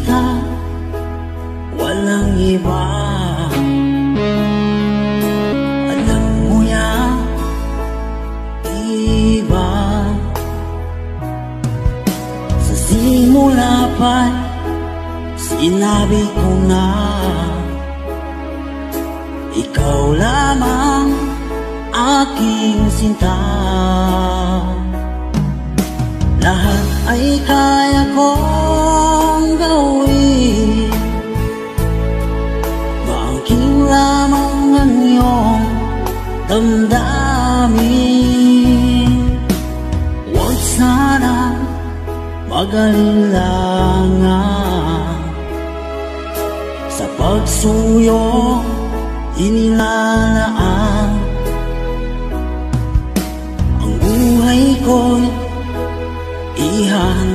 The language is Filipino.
kita, walang iba. Alam mo yan, diba? Sa simula pa, sinabi ko na ikaw lamang aking sinta. Lahat ay kaya kong gawin, maangking lamang ang iyong damdamin. Huwag sana mag-alilangan sa pagsuyo inilalaan. Ang buhay ko'y ihahandog